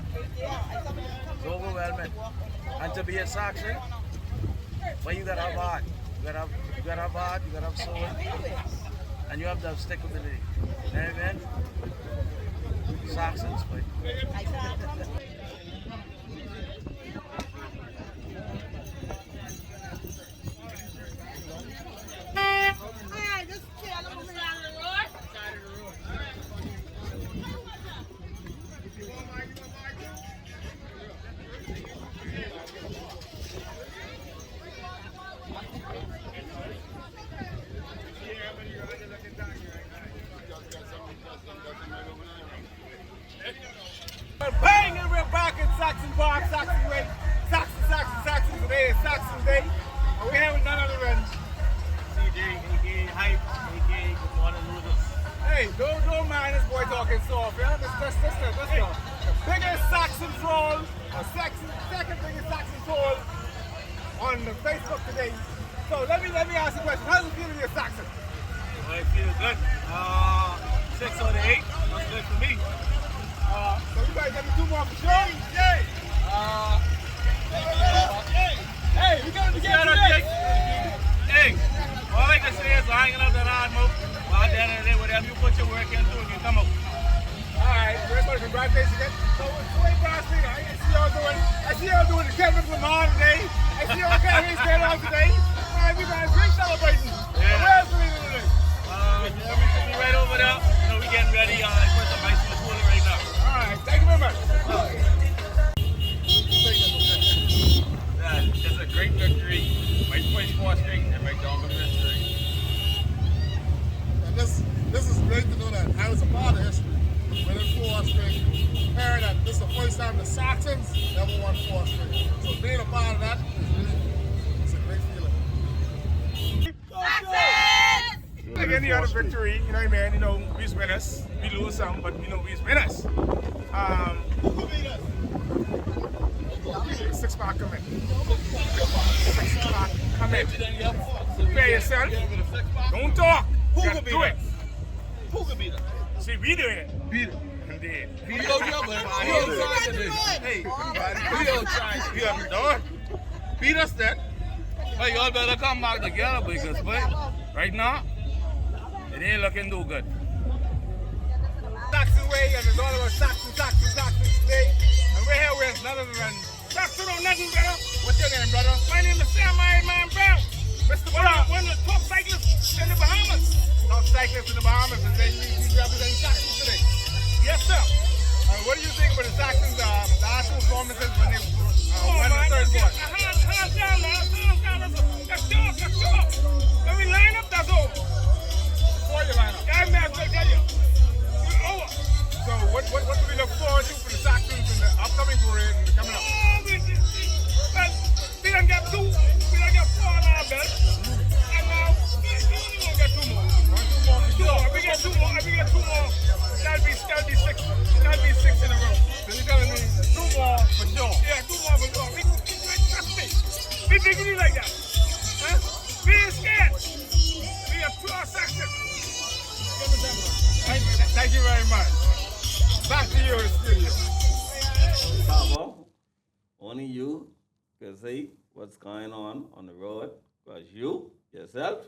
it's overwhelming. And to be a Saxon, well, you gotta have heart. You gotta have heart, you gotta have soul, and you have to have stickability. You know what I mean? Saxons, but Bang! And we're back at Saxon Park, Saxon Way. Saxon. Today is Saxon Day. And we're here with none other than CJ, aka Hype, aka Good Morning Losers. hey, don't mind this boy talking soft, yeah? This the biggest Saxon troll, or second biggest Saxon troll on the Facebook today. So let me ask you a question. How does it feel to be a Saxon? Well, it feels good. 6 out of 8, that's good for me. So you guys got me 2 more for sure? Hey, we got to get today. Hey, all I can say is I ain't gonna have that hard move. But at the end of the day, whatever you put your work into, you come out. Alright, first of all, congratulations again. So it's way past me. I see y'all doing the Kevin Lamar today. I see y'all carrying going on today. Alright, we got a great celebration. Yeah. Where else are we doing today? We should be right over there. You know, we getting ready. Put some ice in the cooler right now. Alright, thank you very much. It's a great victory. My first 4 straight and my dog victory. And this is great to know that I was a part of history. Winning 4 straight. Hearing that this is the first time the Saxons never won 4 straight. So being a part of that it's a great feeling. Like any other victory, you know what I mean? You know, we's winners. We lose some, but you know, we's winners. Who beat us? 6 o'clock come in. 6 o'clock come in. Prepare yourself. Don't talk. Who You could gotta beat do us? it. Who could beat us? See, we doing it. Beat us. Indeed. We don't try today. Hey, we don't try. We haven't done. Beat us then. Hey, y'all better come back together because, but right now, it ain't looking too good. Saxon Way, and it's all about Saxon today. And we're here with none other than Saxon or nothing, brother. What's your name, brother? My name is Sam Man Brown. Mr. Brown, one of the top cyclists in the Bahamas. Top cyclists in the Bahamas, and he's representing Saxon today. Yes, sir. What do you think about the Saxons' last performances when they won the third board? Hands down, man. That's sure. When we line up, that's over. Before you line up. Yeah, man, I tell you. It's over. So what do we look forward to for the Saxons in the upcoming parade and coming up? Well, we done got 2. We done got 4 on our belt. And now, we only gonna get 2 more. 2 more for sure. If we get 2 more, that'll be 6. That'll be 6 in a row. So you're telling me 2 more for sure? Yeah, 2 more for sure. Trust me. We digging like that. Huh? We ain't scared. We are pure Saxons. Thank you very much. Back to you in the studio. Pablo, only you can see what's going on the road because you yourself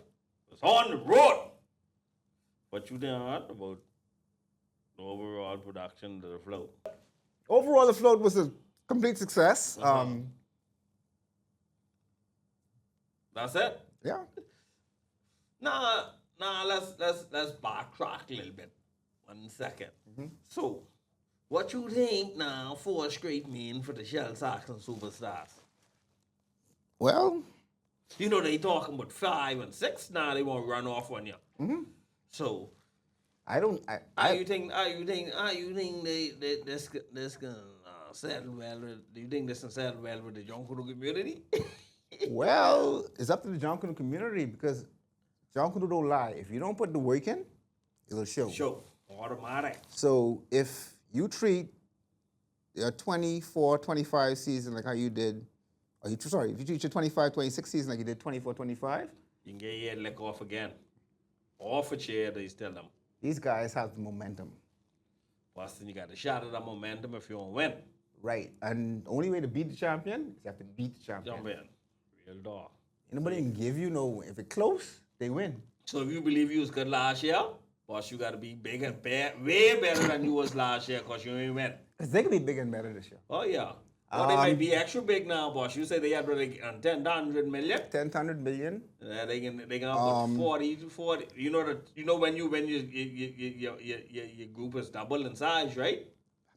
was on the road. What you didn't heard about the overall production of the float? Overall, the float was a complete success. That's it. Yeah. Now let's backtrack a little bit. 1 second. So, what you think now 4 straight mean for the Shell Saxon Superstars? Well, You know they talking about 5 and 6 now. They want to run off on you. So, I don't. how you think this can settle well? Do you think this can settle well with the Junkanoo community? Well, it's up to the Junkanoo community because Junkanoo don't lie. If you don't put the work in, it'll show. Show automatic. So if you treat your 24, 25 season like how you did, or if you treat your 25, 26 season like you did 24, 25, You can get your head let off again. Off a chair, they tell them. these guys have the momentum. Boston, you got to shot of that momentum if you want to win. Right. And the only way to beat the champion is you have to beat the champion. Jump in. Real dog. Nobody can give you no, if it's close, they win. So if you believe you was good last year, boss, you got to be big and way better than you was last year because you ain't win. Because they can be bigger and better this year. Oh, yeah. Or they might be extra big now, boss. You say they had like 10 million. 100 million. They can have 40 to 40. You know when your group is double in size, right?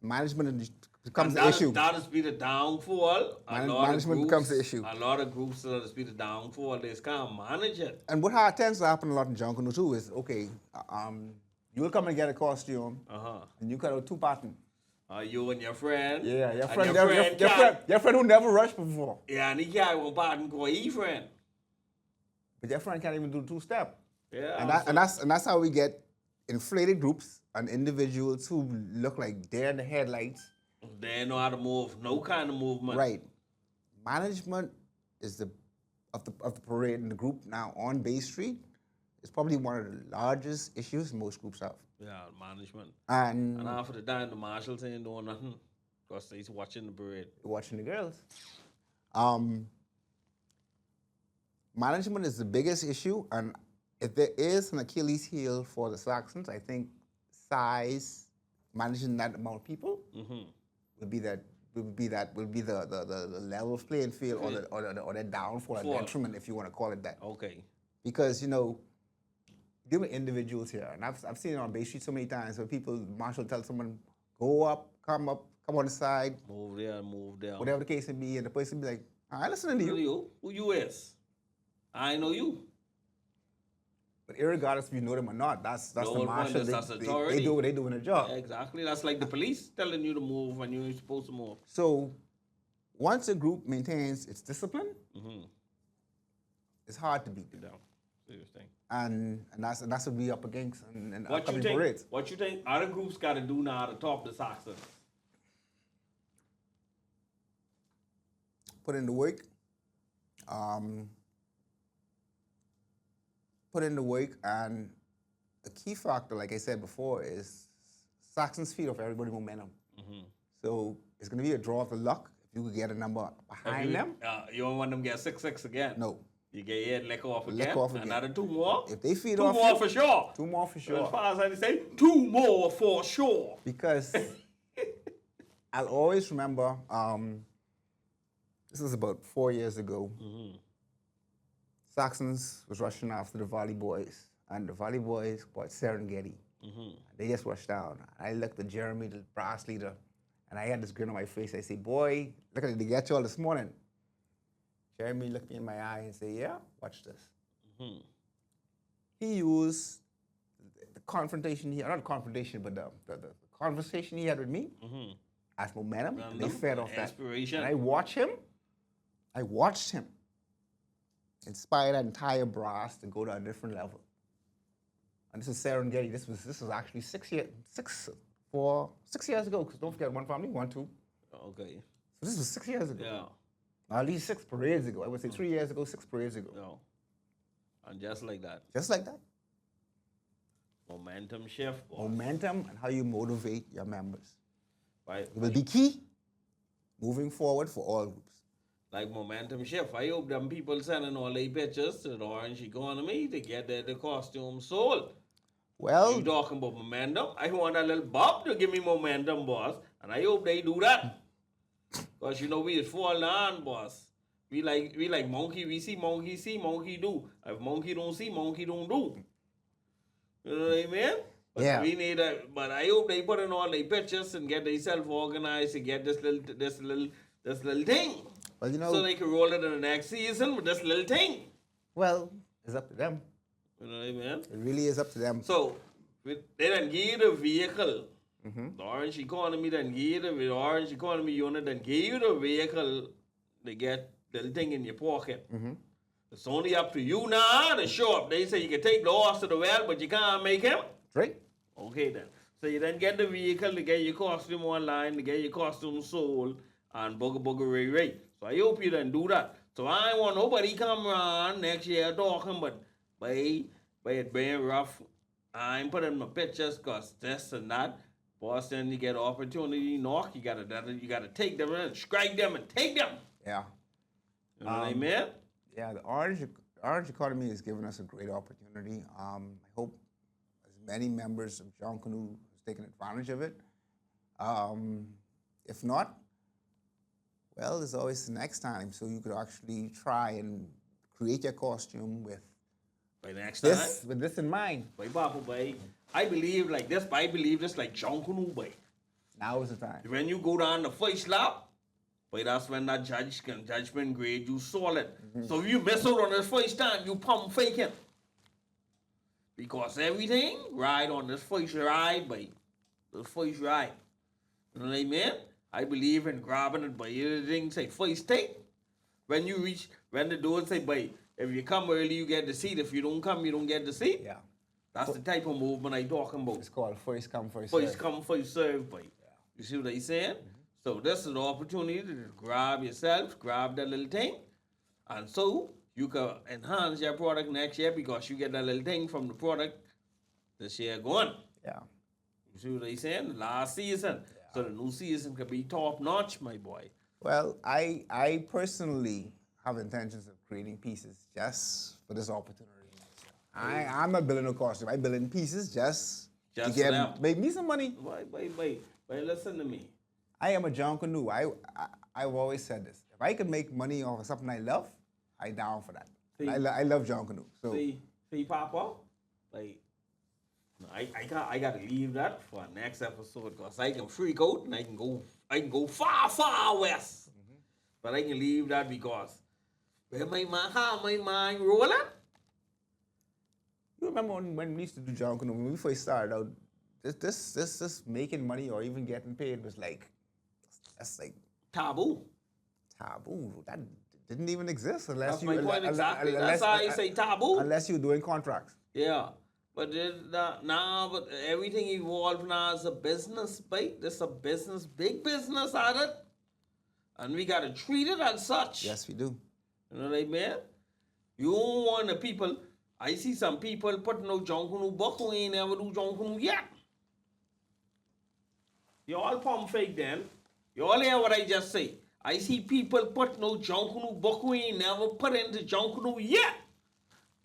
Management becomes And the issue. That is be the downfall. Management becomes the issue. A lot of groups that is be the downfall. They just can't manage it. And what tends to happen a lot in Junkanoo too is, okay, you will come and get a costume, and you cut out 2 patterns. You and your friend. Yeah, your and friend, can't- your friend who never rushed before. Yeah, and he carry one pattern called E-friend. But your friend can't even do 2-step. Yeah. And that's how we get inflated groups and individuals who look like they're in the headlights. They know how to move. No kind of movement. Right. Management is of the parade in the group now on Bay Street. It's probably one of the largest issues most groups have. Yeah, management. And after the time, the marshals ain't doing nothing because they's watching the parade. watching the girls. Management is the biggest issue, and if there is an Achilles heel for the Saxons, I think size, managing that amount of people, will be the level playing field or the downfall or detriment, if you want to call it that. Okay. Because deal with individuals here, and I've seen it on Bay Street so many times where marshal tells someone, go up, come on the side, move there, move there, whatever the case may be, and the person be like, I listen to you. Who you is? I know you. But irregardless if you know them or not, that's the marshal. That's authority. They do what they do in their job. Yeah, exactly. That's like the police telling you to move when you ain't supposed to move. So once a group maintains its discipline, it's hard to beat them. Serious thing. And that's what we up against in What upcoming parades. What you think other groups got to do now to top the Saxons? Put in the work. And a key factor, like I said before, is Saxons feed off everybody's momentum. So it's going to be a draw of the luck if you could get a number behind them. You don't want them to get 6-6 again. No. You get your head lick off again. Lick off again. Another 2 more. If they feed 2 off more you, for sure. 2 more for sure. As far as I say, 2 more for sure. Because I'll always remember, this was about 4 years ago. Saxons was rushing after the Valley Boys, and the Valley Boys bought Serengeti. They just rushed down. I looked at Jeremy, the brass leader, and I had this grin on my face. I say, boy, look at it, they got y'all this morning. Jeremy looked me in my eye and said, yeah, watch this. He used the confrontation not confrontation, but the conversation he had with me as momentum, and they fed off that. Inspiration. And I watched him inspire that entire brass to go to a different level. And this is Serengeti. This was actually 6 years ago, because don't forget, one family, 1, 2. Okay. So this was 6 years ago. Yeah. At least 6 parades ago. I would say 3 years ago, 6 parades ago. No. And just like that. Just like that. Momentum shift. Boss. Momentum and how you motivate your members. Right. It will be key moving forward for all groups. Like momentum shift. I hope them people sending all their pictures to the Orange Economy to get the costume sold. Well, you talking about momentum? I want a little bob to give me momentum, boss. And I hope they do that. Because we is falling on, boss. We like monkey, we see, monkey do. If monkey don't see, monkey don't do. You know what I mean? But Yeah. we need but I hope they put in all their pictures and get themselves organized and get this little thing. Well, you know, So they can roll it in the next season with this little thing. well, it's up to them. You know what I mean? It really is up to them. So they done give you the vehicle. The Orange Economy done give you the Orange Economy unit done give you the vehicle to get the little thing in your pocket. It's only up to you now to show up. They say you can take the horse to the well, but you can't make him. Right? Okay then. So you then get the vehicle to get your costume online, to get your costume sold, and booger ray ray. So I hope you then do that. So I ain't want nobody come around next year talking, but by it being rough, I ain't putting my pictures cause this and that. Boss, then you get an opportunity knock, you gotta take them and strike them and take them. Yeah. You know what I mean? Yeah, the Orange Economy has given us a great opportunity. I hope as many members of Junkanoo has taken advantage of it. If not, well, there's always the next time. So you could actually try and create your costume with By next this, time. with this in mind. By Papa, by I believe like this, but I believe this like Junkanoo, by. Now is the time. When you go down the first lap, but that's when that judge can judgment grade you solid. So if you miss out on the first time, you pump fake him. Because everything ride on this first ride, by the first ride. You know what I mean? I believe in grabbing it by everything, say first take. When you reach, when the door say, by if you come early, you get the seat. If you don't come, you don't get the seat. Yeah. That's the type of movement I talking about. It's called first come, first First serve. come, first serve, boy. You see what I saying? So this is the opportunity to grab yourself, grab that little thing, and so you can enhance your product next year because you get that little thing from the product this year going. Yeah. You see what I saying? Last season. So the new season could be top notch, my boy. Well, I personally have intentions of creating pieces just for this opportunity. I'm not building a costume. I'm building pieces just to for them. make me some money. Wait, listen to me. I am a Junkanoo. I've always said this. If I could make money off of something I love, I down for that. See? I love Junkanoo. So See, Papa, like, I gotta leave that for our next episode because I can freak out and I can go far west. But I can leave that because how my mind rolling? you remember when we used to do Junkanoo, when we first started out, this making money or even getting paid was that's like Taboo. taboo. That didn't even exist unless That's you. my point exactly. That's how I say taboo. Unless you're doing contracts. Yeah. But now, but everything evolved now as a business, bait. This a business, big business at it. And we gotta treat it as such. Yes, we do. You know what I mean? You don't want the people. I see some people putting no Junkanoo book who ain't never do Junkanoo yet. You all pump fake then. You all hear what I just say. I see people put no Junkanoo book who ain't never put into Junkanoo yet.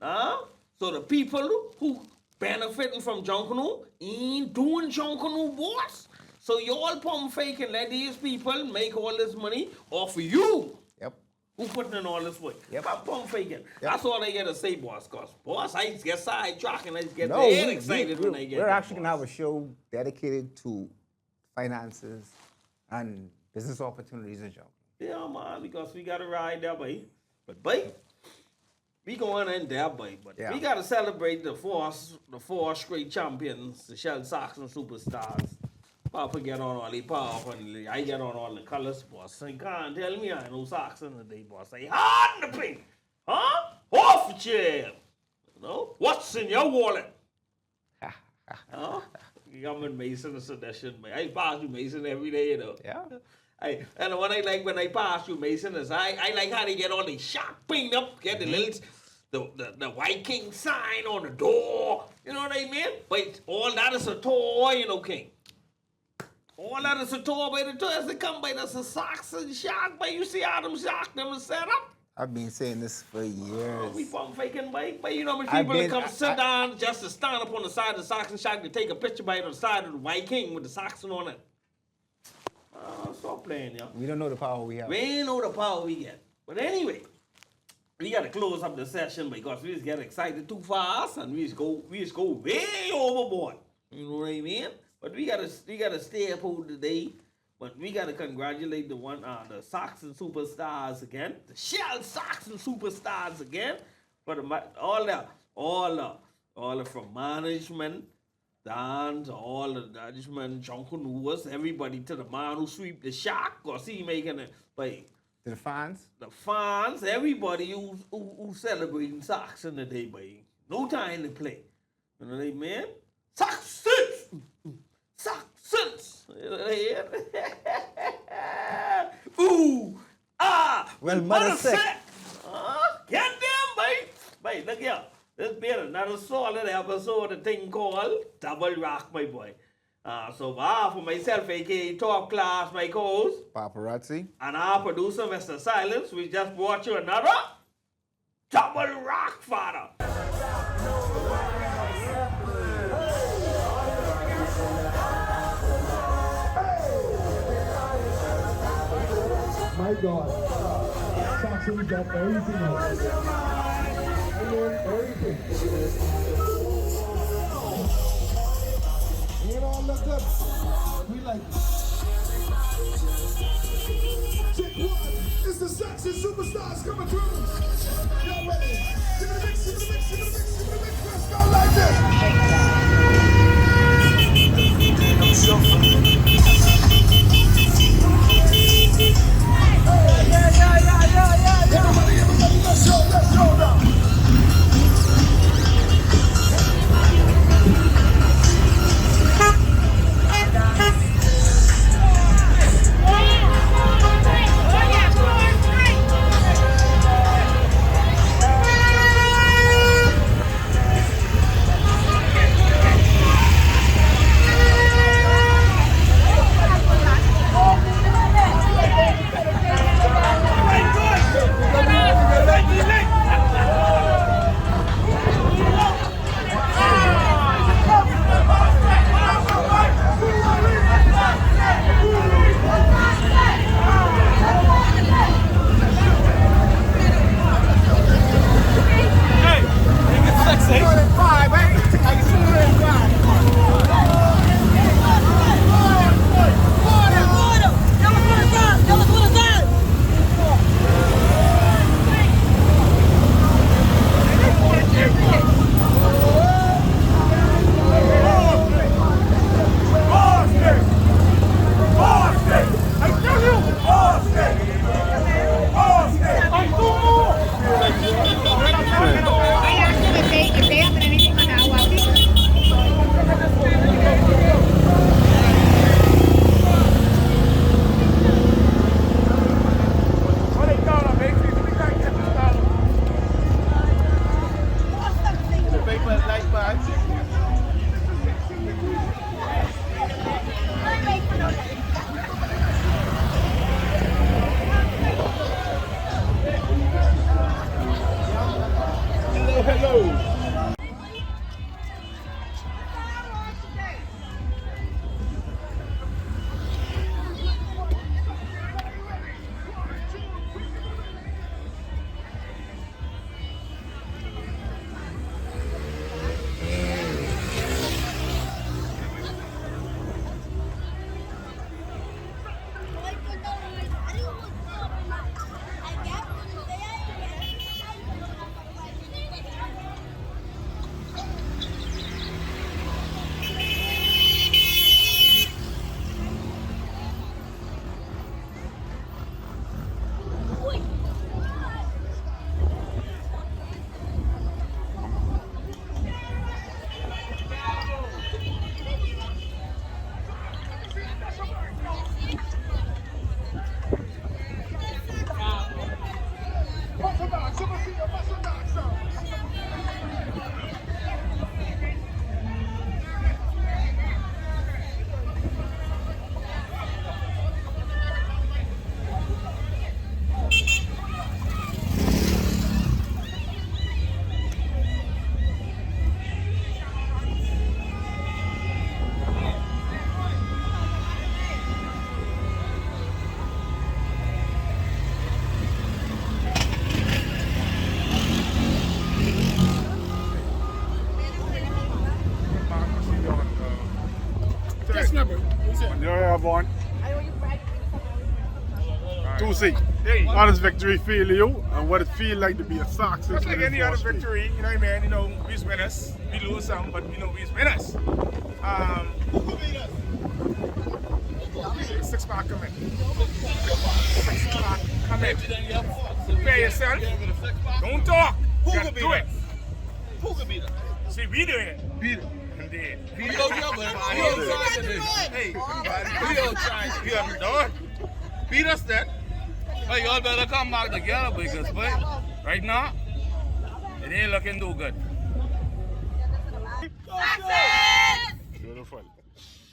So the people who benefiting from Junkanoo ain't doing Junkanoo, boss. So you all pump fake and let these people make all this money off of you. Yep. Who putting in all this work? Yep. I'm pump faking. That's all I gotta say, boss. Cause boss, I just get sidetracked and I just get No, excited when I get. we're that, actually gonna boss. have a show dedicated to finances and business opportunities in Junkanoo. Yeah, man, because we gotta ride that way. But we going in there, boy. But Yeah. we gotta celebrate the four straight champions, the Saxons superstars. Papa get on all the power, and I get on all the colors, boss. So you can't tell me I know Saxon today, boss. I hard the pay. Huh? Off the chair. You know? What's in your wallet? Huh? Government Mason is sedition, man. I pass you Mason every day, you know. Yeah. And what I like when I pass you Mason is I like how they get all the sharp paint up, get the little the White King sign on the door. You know what I mean? But all that is a toy, you know, King. All that is a toy, by the toys that come by that's a Saxon shark, but you see how them shark them is set up. I've been saying this for years. We pump faking, but you know how many I've people that been- come sit down just to stand up on the side of the Saxon shark to take a picture by the side of the White King with the Saxon on it. Stop playing, y'all. We don't know the power we have. We ain't know the power we get. But anyway, we gotta close up the session because we just get excited too fast and we just go way overboard. You know what I mean? But we gotta stay up all today. But we gotta congratulate the Saxon superstars again, the Shell Saxon superstars again, for all from management, dance, all the management, Junkanoo, everybody to the man who sweep the shack, or see making it like To the fans? the fans, everybody who celebrating Saxon today, boy. No time to play. You know what I mean? Saxons! Saxons! You know what I mean? Ooh! Ah! Well, mother sick. Get them, boy! Boy, look here. This been another solid episode of thing called Double Rock, my boy. So for myself, aka Top Class, my co-host, Paparazzi. and our producer, Mr. Silence, we just brought you another Double Rock, father. My God, Saxons got everything else. I mean, everything. Ain't all look good, but we like it. Check one, it's the Saxon superstars coming through. Y'all ready? Give me the mix, give me the mix, give me the mix, give me the mix. Let's go like this. Everybody, let's go now. born. 2C. How does victory feel to you, and what it feel like to be a Saxons? Just like any other victory, you know what I mean? You know, we's winners. We lose some, but you know, we's winners. 6 pack come in. 6 pack come in. Prepare yourself. Don't talk. Who You could gotta beat do us? it. Who could beat us? See, we doing it. Beat us. Indeed. We don't try. Hey, we don't try. You haven't done. Beat us then. Well, y'all better come back together because, boy, right now, it ain't looking too good. Saxons! Beautiful.